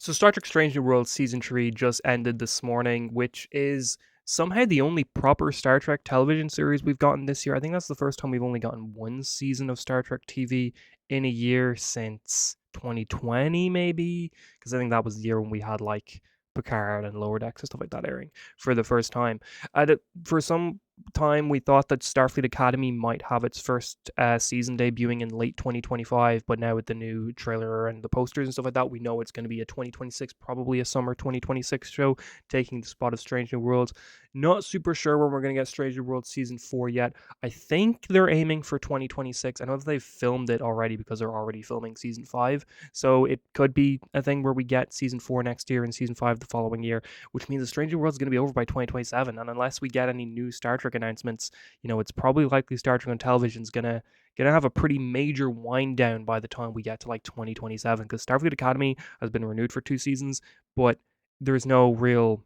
So Star Trek Strange New Worlds Season 3 just ended this morning, which is somehow the only proper Star Trek television series we've gotten this year. I think that's the first time we've only gotten one season of Star Trek TV in a year since 2020, maybe? Because I think that was the year when we had like Picard and Lower Decks and stuff like that airing for the first time. For some time, we thought that Starfleet Academy might have its first season debuting in late 2025, but now with the new trailer and the posters and stuff like that, we know it's going to be a 2026, probably a summer 2026 show, taking the spot of Strange New Worlds. Not super sure when we're going to get Strange New Worlds season 4 yet. I think they're aiming for 2026. I know that they've filmed it already because they're already filming season 5, so it could be a thing where we get season 4 next year and season 5 the following year, which means the Stranger World is going to be over by 2027. And unless we get any new Star Trek announcements, it's probably likely Star Trek on television is gonna have a pretty major wind down by the time we get to like 2027. Because Starfleet Academy has been renewed for 2 seasons, but there's no real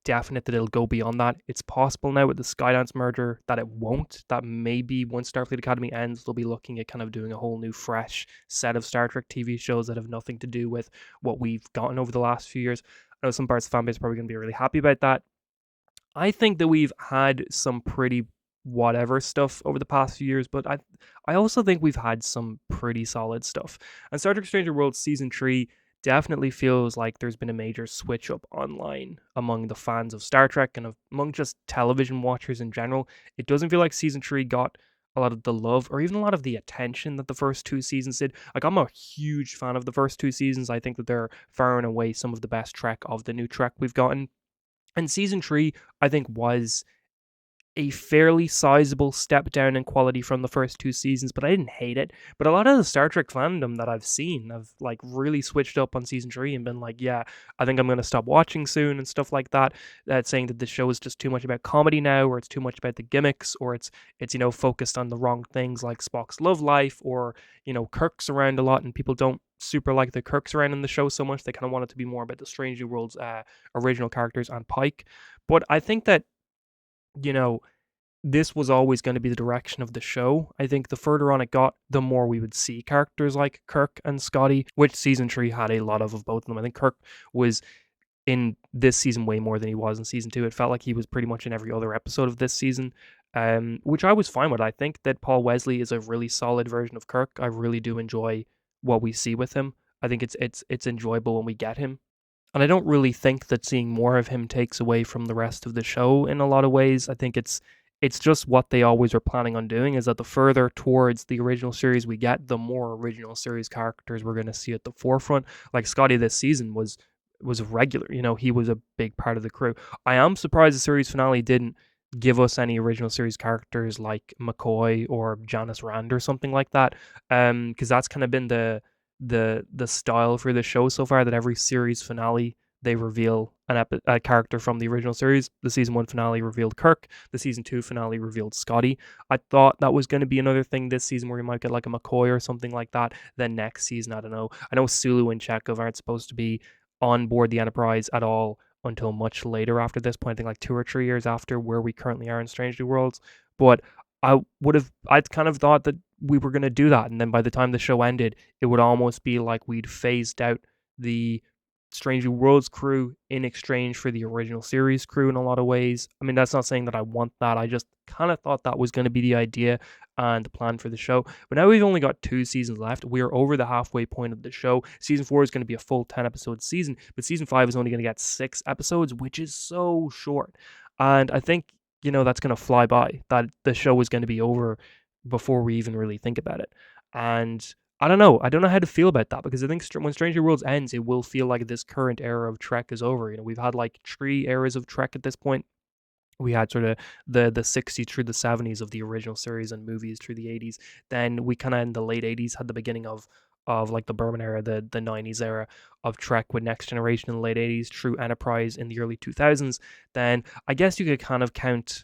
definite that it'll go beyond that. It's possible now with the Skydance merger that it won't. That maybe once Starfleet Academy ends, they'll be looking at kind of doing a whole new, fresh set of Star Trek TV shows that have nothing to do with what we've gotten over the last few years. I know some parts of the fan base are probably going to be really happy about that. I think that we've had some pretty whatever stuff over the past few years, but I also think we've had some pretty solid stuff. And Star Trek Stranger Worlds Season 3 definitely feels like there's been a major switch up online among the fans of Star Trek and among just television watchers in general. It doesn't feel like Season 3 got a lot of the love or even a lot of the attention that the first 2 seasons did. Like, I'm a huge fan of the first 2 seasons. I think that they're far and away some of the best Trek of the new Trek we've gotten. And season 3, I think, was a fairly sizable step down in quality from the first 2 seasons, but I didn't hate it. But a lot of the Star Trek fandom that I've seen have like really switched up on season 3 and been like, yeah, I think I'm gonna stop watching soon and stuff like that. Saying that the show is just too much about comedy now, or it's too much about the gimmicks, or it's focused on the wrong things like Spock's love life, or Kirk's around a lot and people don't super like the Kirk's around in the show so much. They kind of want it to be more about the Strange New Worlds original characters and Pike. But I think that you know, this was always going to be the direction of the show. I think the further on it got, the more we would see characters like Kirk and Scotty, which season 3 had a lot of both of them. I think Kirk was in this season way more than he was in season 2. It felt like he was pretty much in every other episode of this season, which I was fine with. I think that Paul Wesley is a really solid version of Kirk. I really do enjoy what we see with him. I think it's enjoyable when we get him. And I don't really think that seeing more of him takes away from the rest of the show in a lot of ways. I think it's just what they always were planning on doing, is that the further towards the original series we get, the more original series characters we're going to see at the forefront. Like Scotty this season was a regular, he was a big part of the crew. I am surprised the series finale didn't give us any original series characters like McCoy or Janice Rand or something like that, because that's kind of been the style for the show so far, that every series finale they reveal a character from the original series. The season 1 finale revealed Kirk. The season 2 finale revealed Scotty. I thought that was going to be another thing this season where you might get like a McCoy or something like that. Then next season, I don't know. I know Sulu and Chekov aren't supposed to be on board the Enterprise at all until much later after this point. I think like 2 or 3 years after where we currently are in Strange New Worlds. But I'd kind of thought that we were going to do that. And then by the time the show ended, it would almost be like we'd phased out the Strange New Worlds crew in exchange for the original series crew in a lot of ways. I mean, that's not saying that I want that. I just kind of thought that was going to be the idea and the plan for the show. But now we've only got 2 seasons left. We are over the halfway point of the show. Season 4 is going to be a full 10 episode season, but season 5 is only going to get 6 episodes, which is so short. And I think, that's going to fly by, that the show is going to be over before we even really think about it. And I don't know. I don't know how to feel about that, because I think when Stranger Worlds ends, it will feel like this current era of Trek is over. We've had like 3 eras of Trek at this point. We had sort of the 60s through the 70s of the original series and movies through the 80s. Then we kind of in the late 80s had the beginning of like the Berman era, the 90s era of Trek with Next Generation in the late 80s, True Enterprise in the early 2000s. Then I guess you could kind of count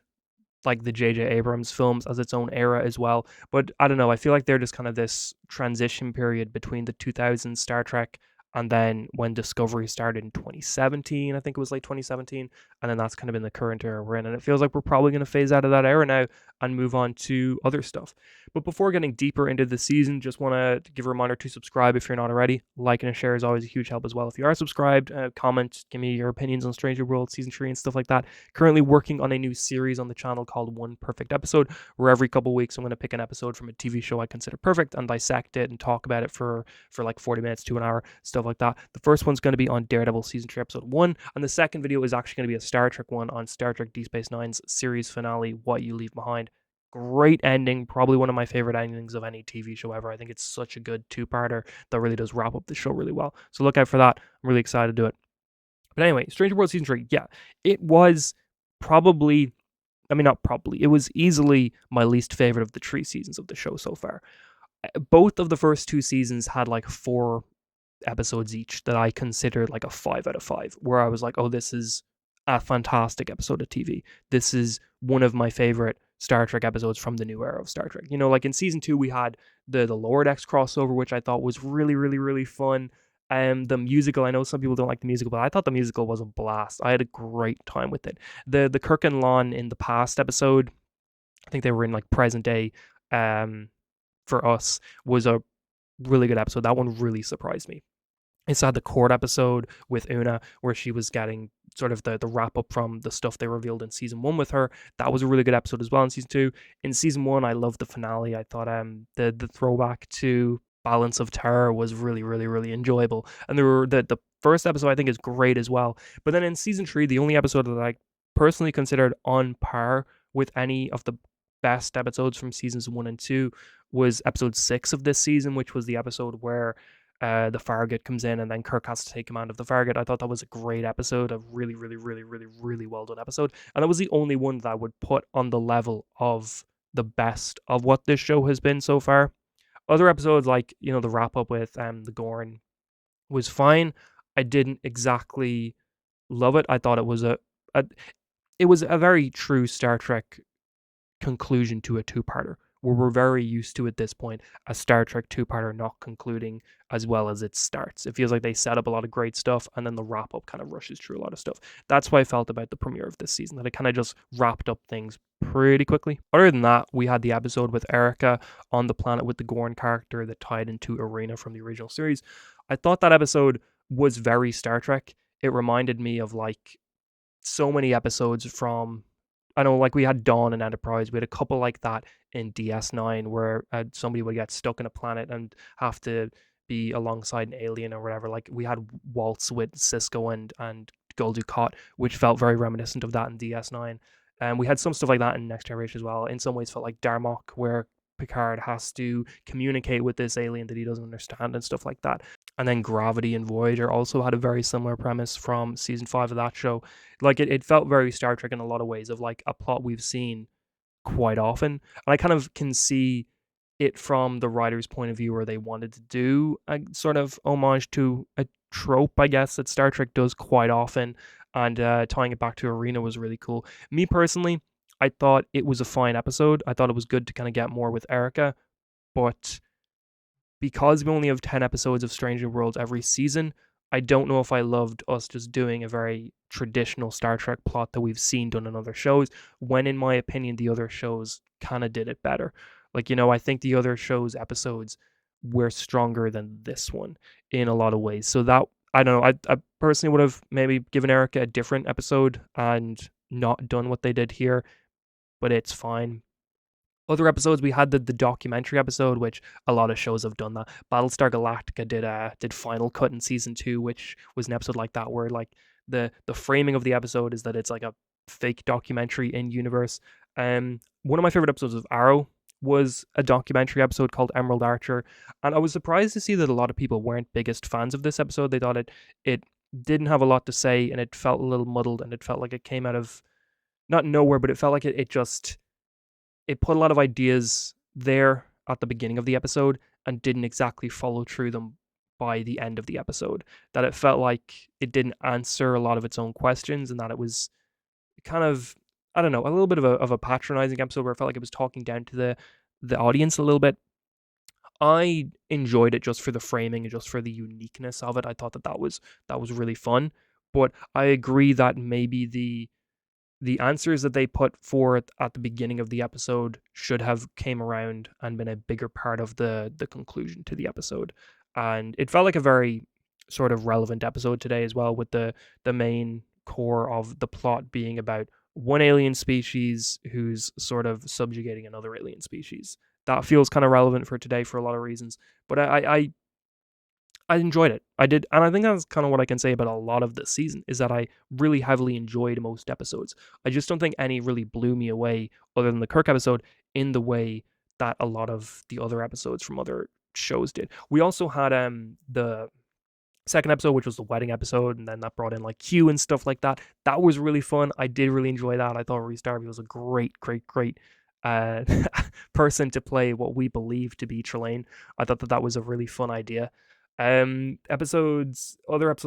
like the J.J. Abrams films as its own era as well. But I don't know. I feel like they're just kind of this transition period between the 2000s Star Trek and then when Discovery started in 2017, I think it was late 2017, and then that's kind of in the current era we're in. And it feels like we're probably going to phase out of that era now and move on to other stuff. But before getting deeper into the season, just want to give a reminder to subscribe if you're not already. Like and a share is always a huge help as well. If you are subscribed, comment, give me your opinions on Stranger World Season 3 and stuff like that. Currently working on a new series on the channel called One Perfect Episode, where every couple weeks I'm going to pick an episode from a TV show I consider perfect and dissect it and talk about it for like 40 minutes to an hour, stuff like that. The first one's going to be on Daredevil Season 3 Episode 1, and the second video is actually going to be a Star Trek one on Star Trek Deep Space Nine's series finale, What You Leave Behind. Great ending, probably one of my favorite endings of any TV show ever. I think it's such a good two-parter that really does wrap up the show really well. So look out for that. I'm really excited to do it. But anyway, Stranger World Season 3, yeah, it was probably, I mean, not probably, it was easily my least favorite of the 3 seasons of the show so far. Both of the first 2 seasons had like 4 episodes each that I considered like a 5 out of 5, where I was like, oh, this is a fantastic episode of TV. This is one of my favorite Star Trek episodes from the new era of Star Trek. You know, like in season 2, we had the Lower Decks crossover, which I thought was really, really, really fun. The musical, I know some people don't like the musical, but I thought the musical was a blast. I had a great time with it. The Kirk and Lon in the past episode, I think they were in like present day, for us, was a really good episode. That one really surprised me. It's had the court episode with Una, where she was getting sort of the wrap up from the stuff they revealed in season 1 with her. That was a really good episode as well in season 2. In season 1, I loved the finale. I thought the throwback to Balance of Terror was really, really, really enjoyable. And there were the first episode I think is great as well. But then in season 3, the only episode that I personally considered on par with any of the best episodes from seasons 1 and 2 was episode 6 of this season, which was the episode where the Farragut comes in and then Kirk has to take command of the Farragut. I thought that was a great episode, a really, really, really, really, really well done episode. And that was the only one that I would put on the level of the best of what this show has been so far. Other episodes, like, you know, the wrap up with the Gorn was fine. I didn't exactly love it. I thought it was it was a very true Star Trek conclusion to a two-parter, where we're very used to at this point a Star Trek two-parter not concluding as well as it starts. It feels like they set up a lot of great stuff and then the wrap-up kind of rushes through a lot of stuff. That's what I felt about the premiere of this season, that it kind of just wrapped up things pretty quickly. Other than that, we had the episode with Erica on the planet with the Gorn character that tied into Arena from the original series. I thought that episode was very Star Trek. It reminded me of like so many episodes from, I know, like we had Dawn and Enterprise. We had a couple like that in DS9 where somebody would get stuck in a planet and have to be alongside an alien or whatever. Like we had Waltz with Cisco and Gul Dukat, which felt very reminiscent of that in DS9. And we had some stuff like that in Next Generation as well. In some ways felt like Darmok, where Picard has to communicate with this alien that he doesn't understand and stuff like that. And then Gravity and Voyager also had a very similar premise from season 5 of that show. Like it felt very Star Trek in a lot of ways, of like a plot we've seen quite often. And I kind of can see it from the writer's point of view, where they wanted to do a sort of homage to a trope, I guess, that Star Trek does quite often. And tying it back to Arena was really cool. Me personally, I thought it was a fine episode. I thought it was good to kind of get more with Erica, but because we only have 10 episodes of Stranger Worlds every season, I don't know if I loved us just doing a very traditional Star Trek plot that we've seen done in other shows, when in my opinion, the other shows kind of did it better. Like, you know, I think the other shows' episodes were stronger than this one in a lot of ways. So that, I don't know, I personally would have maybe given Erica a different episode and not done what they did here, but it's fine. Other episodes, we had the documentary episode, which a lot of shows have done that. Battlestar Galactica did Final Cut in season 2, which was an episode like that, where like the framing of the episode is that it's like a fake documentary in universe. One of my favorite episodes of Arrow was a documentary episode called Emerald Archer, and I was surprised to see that a lot of people weren't biggest fans of this episode. They thought it didn't have a lot to say, and it felt a little muddled, and it felt like it came out of not nowhere, but it felt like it just, it put a lot of ideas there at the beginning of the episode and didn't exactly follow through them by the end of the episode. That it felt like it didn't answer a lot of its own questions, and that it was kind of, I don't know, a little bit of a patronizing episode where it felt like it was talking down to the audience a little bit. I enjoyed it just for the framing and just for the uniqueness of it. I thought that was really fun. But I agree that maybe the answers that they put forth at the beginning of the episode should have came around and been a bigger part of the conclusion to the episode. And it felt like a very sort of relevant episode today as well, with the main core of the plot being about one alien species who's sort of subjugating another alien species. That feels kind of relevant for today for a lot of reasons. But I enjoyed it. I did, and I think that's kind of what I can say about a lot of this season is that I really heavily enjoyed most episodes. I just don't think any really blew me away other than the Kirk episode in the way that a lot of the other episodes from other shows did. We also had the second episode, which was the wedding episode, and then that brought in like Q and stuff like that. That was really fun. I did really enjoy that. I thought Reese Darby was a great uh, person to play what we believe to be Trelane. I thought that was a really fun idea. Other episodes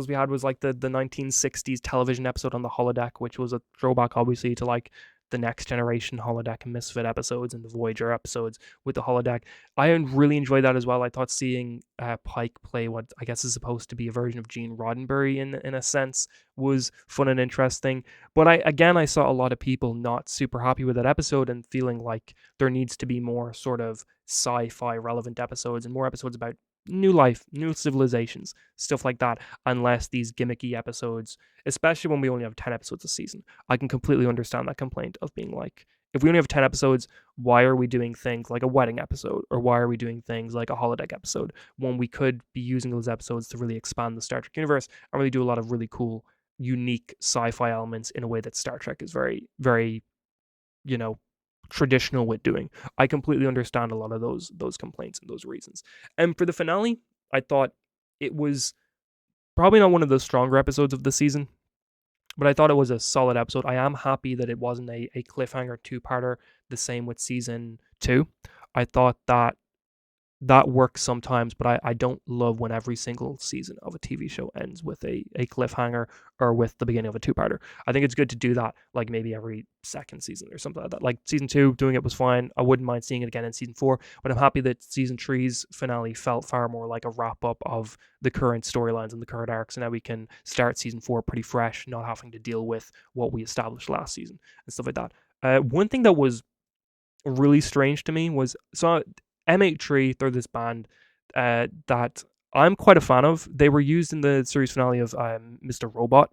we had was like the 1960s television episode on the holodeck, which was a throwback obviously to like the Next Generation holodeck and Misfit episodes and the Voyager episodes with the holodeck. I really enjoyed that as well. I thought seeing Pike play what I guess is supposed to be a version of Gene Roddenberry in a sense was fun and interesting. But I saw a lot of people not super happy with that episode and feeling like there needs to be more sort of sci-fi relevant episodes and more episodes about new life, new civilizations, stuff like that, unless these gimmicky episodes, especially when we only have 10 episodes a season. I can completely understand that complaint of being like, if we only have 10 episodes, why are we doing things like a wedding episode? Or why are we doing things like a holodeck episode when we could be using those episodes to really expand the Star Trek universe and really do a lot of really cool, unique sci fi elements in a way that Star Trek is very, very, you know, traditional with doing. I completely understand a lot of those complaints and those reasons. And for the finale, I thought it was probably not one of the stronger episodes of the season, but I thought it was a solid episode. I am happy that it wasn't a cliffhanger two-parter, the same with season 2. I thought that works sometimes, but I don't love when every single season of a TV show ends with a cliffhanger or with the beginning of a two-parter. I think it's good to do that, like maybe every second season or something like that. Like season 2, doing it was fine. I wouldn't mind seeing it again in season 4, but I'm happy that season 3's finale felt far more like a wrap-up of the current storylines and the current arcs, and now we can start season 4 pretty fresh, not having to deal with what we established last season and stuff like that. One thing that was really strange to me was so M83, they're this band that I'm quite a fan of. They were used in the series finale of Mr. Robot.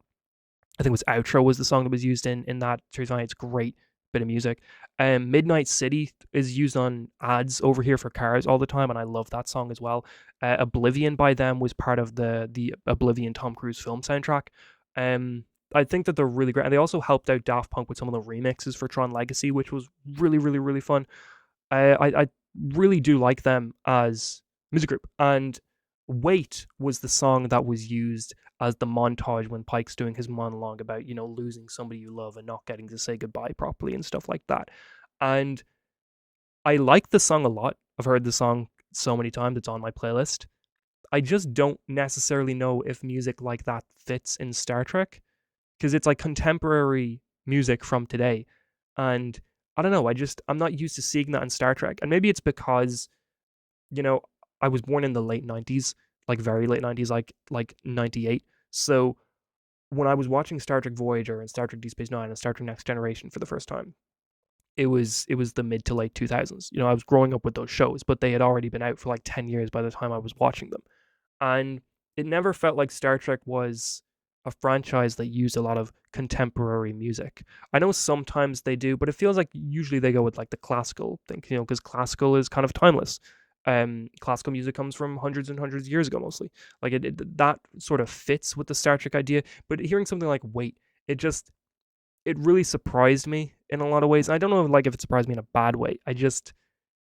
I think it was Outro was the song that was used in that series finale. It's a great bit of music. Midnight City is used on ads over here for cars all the time, and I love that song as well. Oblivion by them was part of the Oblivion Tom Cruise film soundtrack. I think that they're really great, and they also helped out Daft Punk with some of the remixes for Tron Legacy, which was really fun. I really do like them as music group. And Wait was the song that was used as the montage when Pike's doing his monologue about, losing somebody you love and not getting to say goodbye properly and stuff like that. And I like the song a lot. I've heard the song so many times, it's on my playlist. I just don't necessarily know if music like that fits in Star Trek because it's like contemporary music from today. And I don't know, I'm not used to seeing that in Star Trek. And maybe it's because, you know, I was born in the late 90s, like very late 90s, like 98. So when I was watching Star Trek Voyager and Star Trek Deep Space Nine and Star Trek Next Generation for the first time, it was the mid to late 2000s. I was growing up with those shows, but they had already been out for like 10 years by the time I was watching them. And it never felt like Star Trek was a franchise that used a lot of contemporary music. I know sometimes they do, but it feels like usually they go with like the classical thing, because classical is kind of timeless. Classical music comes from hundreds and hundreds of years ago, mostly. Like that sort of fits with the Star Trek idea. But hearing something like Wait, it really surprised me in a lot of ways. I don't know if it surprised me in a bad way. I just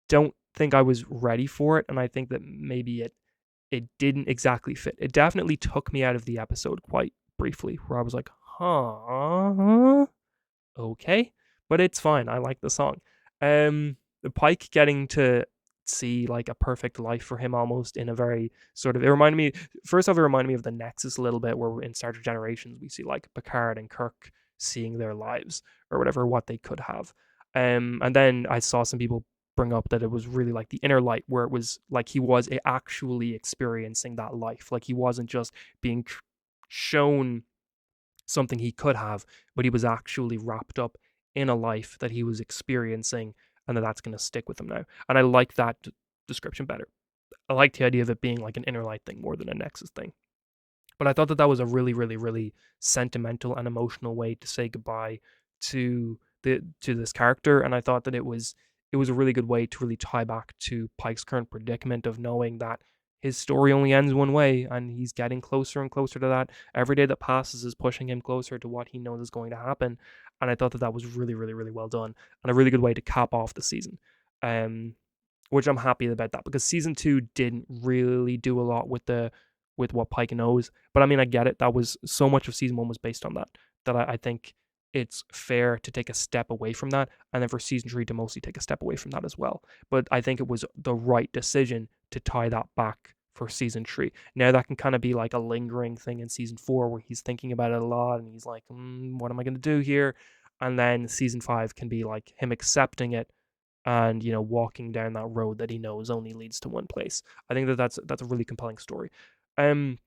don't think I was ready for it, and I think that maybe it didn't exactly fit. It definitely took me out of the episode quite briefly, where I was like, huh, okay, but it's fine. I like the song. The Pike getting to see like a perfect life for him almost in a very sort of, it reminded me, first off, it reminded me of the Nexus a little bit, where in Star Trek Generations we see like Picard and Kirk seeing their lives or whatever, what they could have. And then I saw some people bring up that it was really like the inner light, where it was like he was actually experiencing that life. Like he wasn't just being shown something he could have, but he was actually wrapped up in a life that he was experiencing, and that's going to stick with him now. And I like that description better. I like the idea of it being like an inner light thing more than a Nexus thing. But I thought that was a really, really, really sentimental and emotional way to say goodbye to this character, and I thought that it was a really good way to really tie back to Pike's current predicament of knowing that his story only ends one way, and he's getting closer and closer to that. Every day that passes is pushing him closer to what he knows is going to happen, and I thought that was really, really, really well done and a really good way to cap off the season. Um, which I'm happy about that because season 2 didn't really do a lot with what Pike knows. But I mean, I get it. That was so much of season 1 was based on that I think it's fair to take a step away from that, and then for season 3 to mostly take a step away from that as well. But I think it was the right decision to tie that back for season 3. Now that can kind of be like a lingering thing in season 4 where he's thinking about it a lot and he's like, what am I going to do here? And then season 5 can be like him accepting it and walking down that road that he knows only leads to one place. I think that's a really compelling story. Um,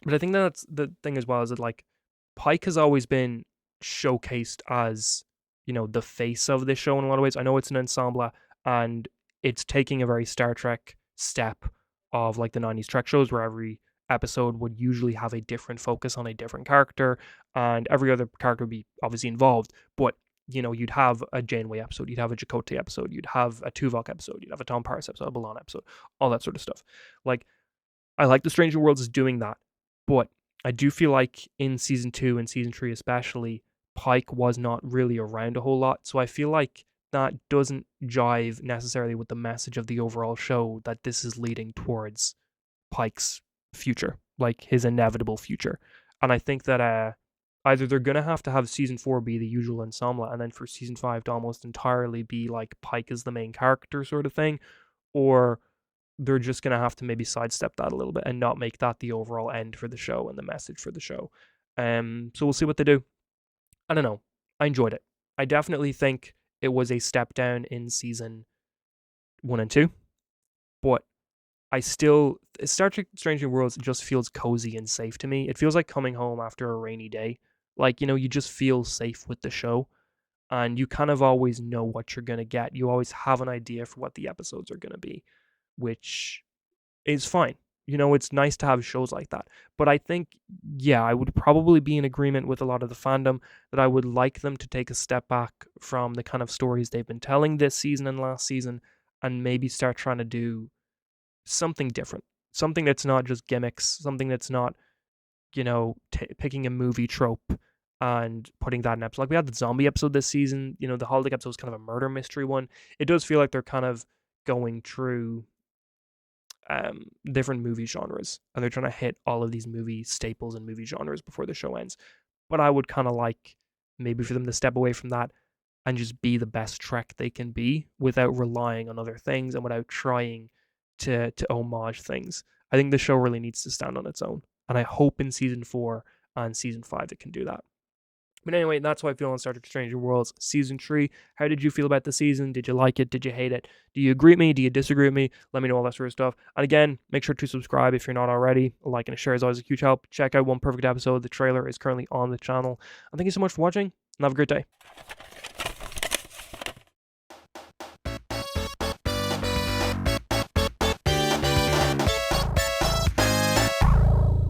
but I think that's the thing as well is that like Pike has always been showcased as the face of this show in a lot of ways. I know it's an ensemble and it's taking a very Star Trek step of like the 90s Trek shows where every episode would usually have a different focus on a different character and every other character would be obviously involved, but you'd have a Janeway episode, you'd have a Chakotay episode, you'd have a Tuvok episode, you'd have a Tom Paris episode, a B'Elanna episode, all that sort of stuff. Like, I like the Stranger Worlds is doing that, but I do feel like in season 2 and season 3 especially, Pike was not really around a whole lot. So I feel like that doesn't jive necessarily with the message of the overall show that this is leading towards Pike's future, like his inevitable future. And I think that either they're gonna have to have season 4 be the usual ensemble, and then for season 5 to almost entirely be like Pike is the main character sort of thing, or they're just gonna have to maybe sidestep that a little bit and not make that the overall end for the show and the message for the show. So we'll see what they do. I don't know. I enjoyed it. I definitely think it was a step down in season 1 and 2, but I still Star Trek Strange New Worlds just feels cozy and safe to me. It feels like coming home after a rainy day. Like, you just feel safe with the show and you kind of always know what you're going to get. You always have an idea for what the episodes are going to be, which is fine. It's nice to have shows like that. But I think, yeah, I would probably be in agreement with a lot of the fandom that I would like them to take a step back from the kind of stories they've been telling this season and last season and maybe start trying to do something different, something that's not just gimmicks, something that's not picking a movie trope and putting that in an episode. Like we had the zombie episode this season, the holodeck episode was kind of a murder mystery one. It does feel like they're kind of going through different movie genres and they're trying to hit all of these movie staples and movie genres before the show ends. But I would kind of like maybe for them to step away from that and just be the best Trek they can be without relying on other things and without trying to homage things. I think the show really needs to stand on its own, and I hope in season 4 and season 5 it can do that. But anyway, that's how I feel on Star Trek Stranger Worlds Season 3. How did you feel about the season? Did you like it? Did you hate it? Do you agree with me? Do you disagree with me? Let me know all that sort of stuff. And again, make sure to subscribe if you're not already. A like and a share is always a huge help. Check out One Perfect Episode. The trailer is currently on the channel. And thank you so much for watching, and have a great day.